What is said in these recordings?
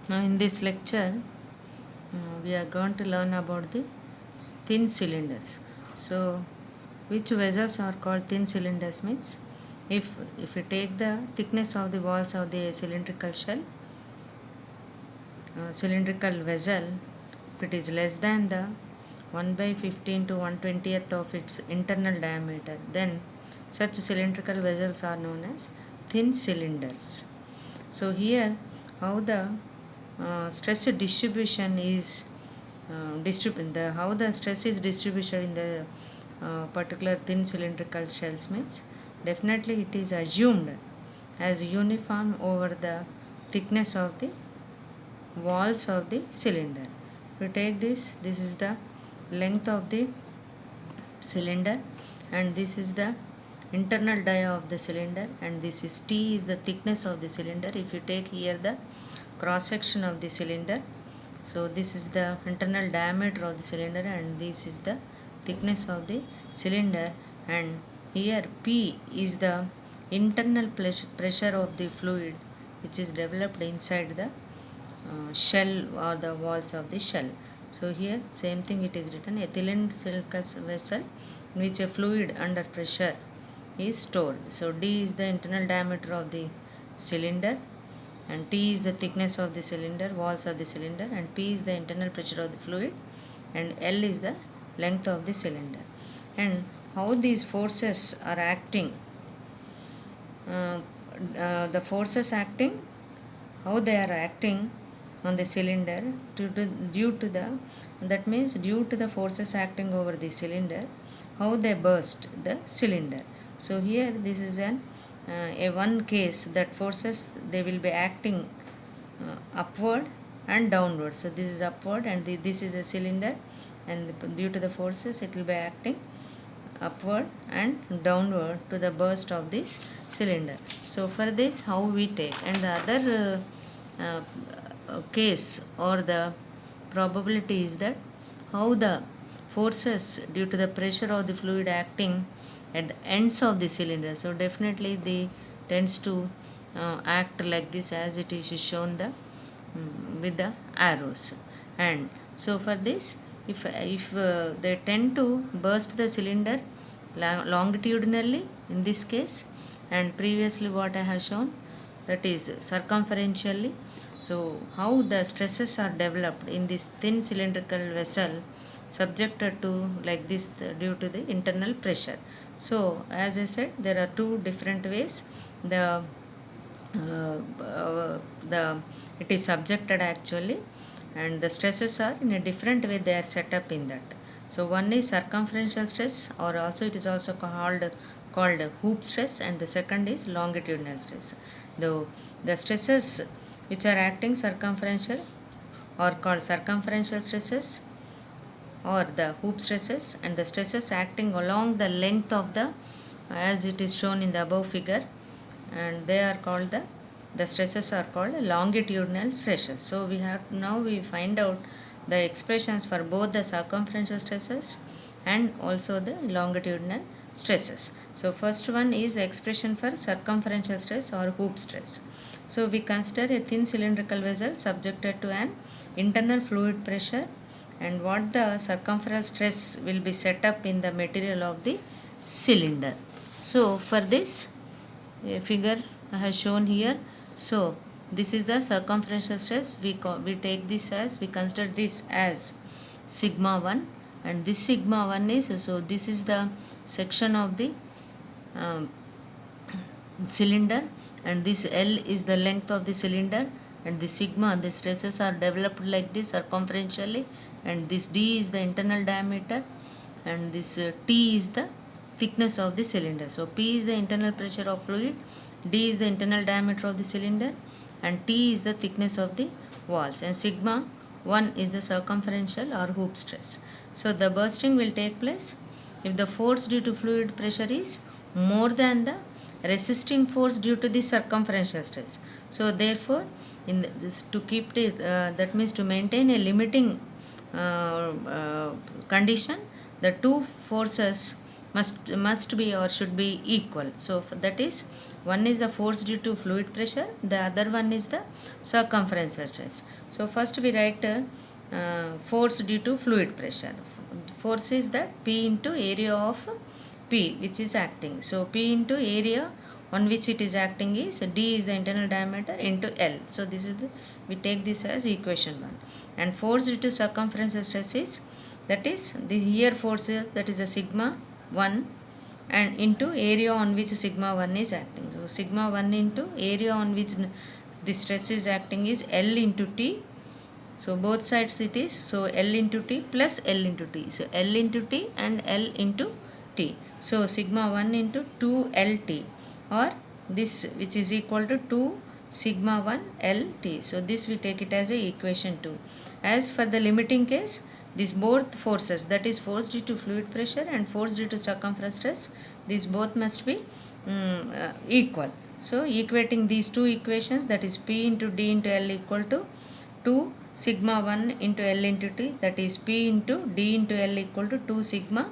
Now in this lecture we are going to learn about the thin cylinders. So which vessels are called thin cylinders means if you take the thickness of the walls of the cylindrical vessel, if it is less than the 1 by 15 to 1/20th of its internal diameter, then such cylindrical vessels are known as thin cylinders. So here how the stress distribution is how the stress is distributed in the particular thin cylindrical shells means definitely it is assumed as uniform over the thickness of the walls of the cylinder. If you take this is the length of the cylinder and this is the internal dia of the cylinder and this is T is the thickness of the cylinder. If you take here the cross section of the cylinder, so this is the internal diameter of the cylinder and this is the thickness of the cylinder, and here P is the internal pressure of the fluid which is developed inside the shell or the walls of the shell. So here same thing it is written, a cylindrical vessel in which a fluid under pressure is stored. So D is the internal diameter of the cylinder and T is the thickness of the cylinder, walls of the cylinder, and P is the internal pressure of the fluid and L is the length of the cylinder. And how these forces are acting, the forces acting, how they are acting on the cylinder due to the forces acting over the cylinder, how they burst the cylinder. So here this is a one case that forces they will be acting upward and downward. So this is upward and this is a cylinder, and due to the forces it will be acting upward and downward to the burst of this cylinder. So for this how we take, and the other case or the probability is that how the forces due to the pressure of the fluid acting at the ends of the cylinder, so definitely they tends to act like this as it is shown with the arrows. And so for this if they tend to burst the cylinder longitudinally in this case, and previously what I have shown that is circumferentially. So how the stresses are developed in this thin cylindrical vessel subjected to like this due to the internal pressure. So as I said, there are two different ways the it is subjected actually, and the stresses are in a different way they are set up in that. So one is circumferential stress, or also it is also called hoop stress, and the second is longitudinal stress. Though the stresses which are acting circumferential are called circumferential stresses or the hoop stresses, and the stresses acting along the length of the as it is shown in the above figure, and they are called the stresses are called longitudinal stresses. So we find out the expressions for both the circumferential stresses and also the longitudinal stresses. So first one is the expression for circumferential stress or hoop stress. So we consider a thin cylindrical vessel subjected to an internal fluid pressure, and what the circumferential stress will be set up in the material of the cylinder. So for this a figure I have shown here. So this is the circumferential stress. We take this as, we consider this as sigma 1, and this sigma 1 is, so this is the section of the um, cylinder, and this L is the length of the cylinder, and the sigma, the stresses are developed like this circumferentially, and this D is the internal diameter, and this T is the thickness of the cylinder. So P is the internal pressure of fluid, D is the internal diameter of the cylinder, and T is the thickness of the walls, and sigma 1 is the circumferential or hoop stress. So the bursting will take place if the force due to fluid pressure is more than the resisting force due to the circumferential stress. So therefore to keep that means to maintain a limiting condition, the two forces must be or should be equal. So that is, one is the force due to fluid pressure, the other one is the circumferential stress. So first we write force due to fluid pressure. Force is that P into area of P which is acting. So P into area on which it is acting is D is the internal diameter into L. So this is the, we take this as equation 1. And force due to circumferential stress is, that is the here force, that is a sigma 1 and into area on which sigma 1 is acting. So sigma 1 into area on which the stress is acting is L into T. So both sides it is, so L into T plus L into T. So L into T and L into T. So sigma 1 into 2LT, or this which is equal to 2 sigma 1 LT. So this we take it as a equation 2. As for the limiting case, these both forces, that is force due to fluid pressure and force due to circumference stress, these both must be equal. So equating these two equations, that is P into D into L equal to 2 sigma 1 into L into T, that is P into D into L equal to 2 sigma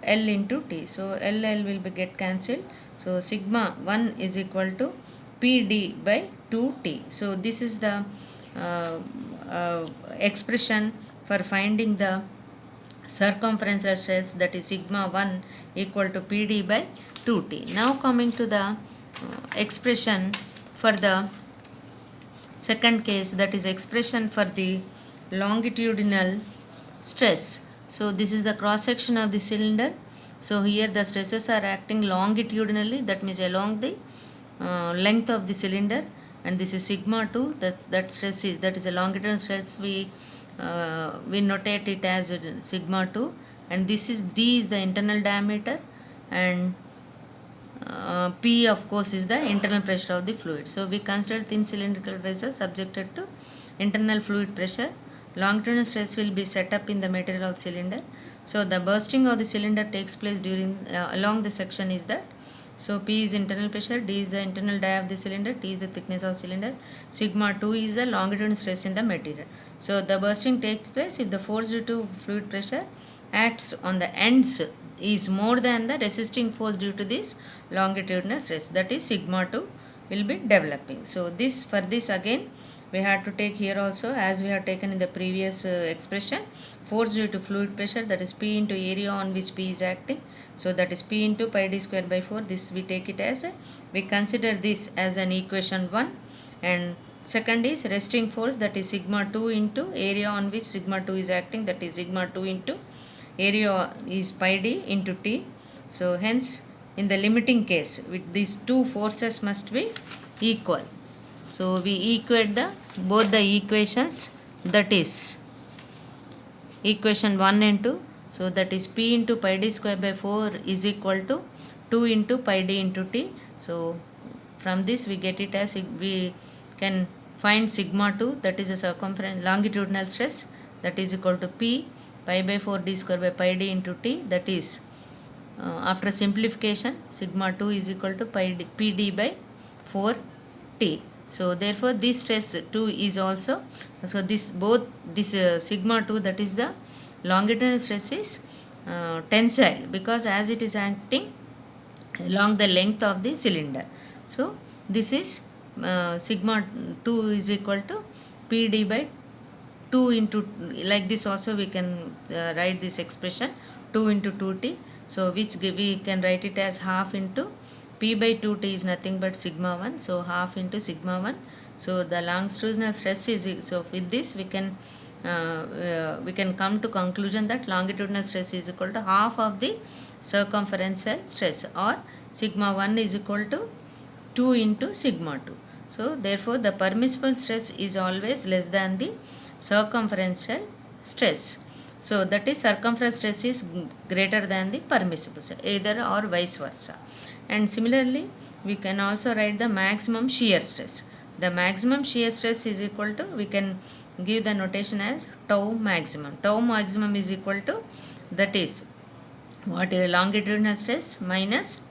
L into T. So L will be get cancelled. So sigma 1 is equal to PD by 2T. So this is the expression for finding the circumferential stress, that is sigma 1 equal to PD by 2T. Now coming to the expression for the second case, that is expression for the longitudinal stress. So this is the cross section of the cylinder. So here the stresses are acting longitudinally, that means along the length of the cylinder, and this is sigma 2, that stress is, that is a longitudinal stress, we notate it as sigma 2, and this is D is the internal diameter, and P of course is the internal pressure of the fluid. So we consider thin cylindrical vessel subjected to internal fluid pressure. Longitudinal stress will be set up in the material of the cylinder. So the bursting of the cylinder takes place during along the section is that. So P is internal pressure, D is the internal dia of the cylinder, T is the thickness of cylinder, sigma 2 is the longitudinal stress in the material. So the bursting takes place if the force due to fluid pressure acts on the ends is more than the resisting force due to this longitudinal stress, that is sigma 2 will be developing. So this, for this again we have to take here also, as we have taken in the previous expression, force due to fluid pressure, that is P into area on which P is acting. So that is P into pi d square by 4. This we take it as we consider this as an equation 1. And second is resting force, that is sigma 2 into area on which sigma 2 is acting, that is sigma 2 into area is pi d into T. So hence in the limiting case, with these two forces must be equal. So we equate the both the equations, that is equation 1 and 2. So that is P into pi d square by 4 is equal to 2 into pi d into T. So from this we get it as, we can find sigma 2, that is a circumference longitudinal stress, that is equal to P pi by 4 d square by pi d into T, that is after simplification sigma 2 is equal to PD by 4T. So therefore this stress 2 is also, so this both this sigma 2, that is the longitudinal stress, is tensile, because as it is acting along the length of the cylinder. So this is sigma 2 is equal to PD by 2 into, like this also we can write this expression 2 into 2T. So which we can write it as half into P by 2T is nothing but sigma 1. So half into sigma 1. So the longitudinal stress is, so with this we can come to conclusion that longitudinal stress is equal to half of the circumferential stress, or sigma 1 is equal to 2 into sigma 2. So therefore the permissible stress is always less than the circumferential stress. So that is circumference stress is greater than the permissible stress, either or vice versa. And similarly we can also write the maximum shear stress. The maximum shear stress is equal to, we can give the notation as tau maximum. Tau maximum is equal to, that is what is longitudinal stress minus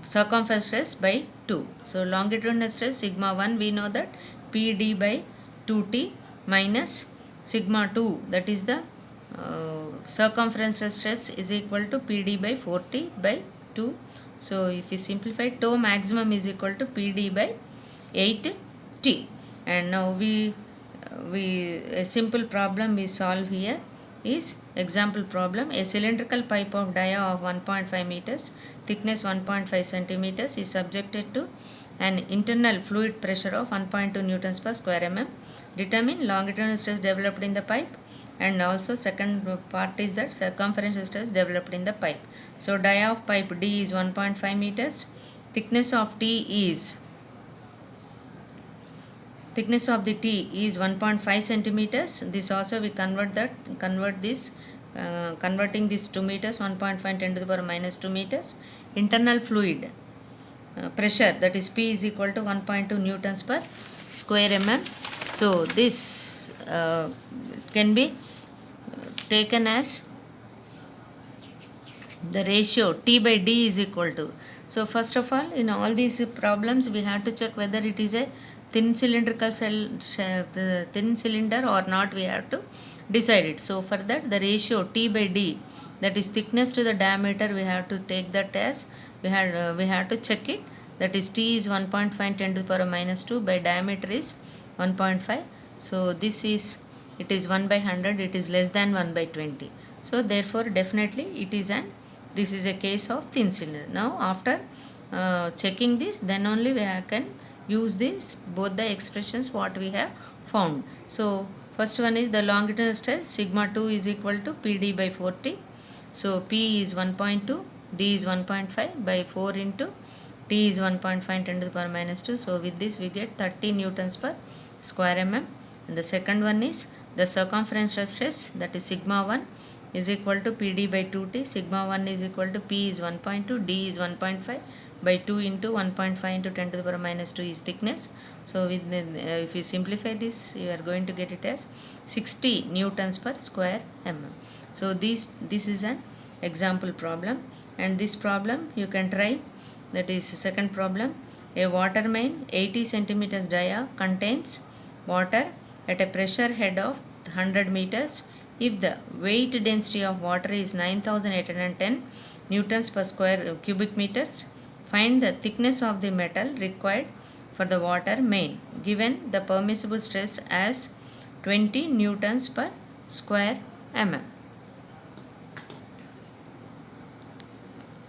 circumference stress by 2. So longitudinal stress sigma 1 we know that PD by 2T minus sigma 2, that is the circumferential stress is equal to PD by 4T by 2. So if you simplify, tau maximum is equal to PD by 8T. And now a simple problem we solve here is example problem. A cylindrical pipe of dia of 1.5 meters, thickness 1.5 centimeters is subjected to an internal fluid pressure of 1.2 newtons per square mm. Determine longitudinal stress developed in the pipe, and also second part is that circumferential stress developed in the pipe. So dia of pipe D is 1.5 meters, thickness of the T is 1.5 centimeters. This also we converting this to meters, 1.5 10 to the power minus 2 meters. Internal fluid pressure, that is P is equal to 1.2 newtons per square mm. So this can be taken as the ratio T by D is equal to. So first of all, in all these problems we have to check whether it is a thin cylinder or not. We have to decide it. So for that, the ratio T by D, that is thickness to the diameter, we have to take that as we have to check it. That is T is 1.5 10 to the power minus 2 by diameter is 1.5. So this is, it is 1 by 100, it is less than 1 by 20. So therefore definitely this is a case of thin cylinder. Now after checking this, then only we can use this both the expressions what we have found. So first one is the longitudinal stress, sigma 2 is equal to PD by 4T. So P is 1.2, D is 1.5 by 4 into T is 1.5 10 to the power minus 2. So with this we get 30 newtons per square mm. And the second one is the circumferential stress, that is sigma 1 is equal to PD by 2T. Sigma 1 is equal to P is 1.2, D is 1.5 by 2 into 1.5 into 10 to the power minus 2 is thickness. So with if you simplify this, you are going to get it as 60 newtons per square mm. So this is an example problem, and this problem you can try. That is second problem. A water main 80 centimeters dia contains water at a pressure head of 100 meters. If the weight density of water is 9810 newtons per square cubic meters, find the thickness of the metal required for the water main, given the permissible stress as 20 newtons per square mm.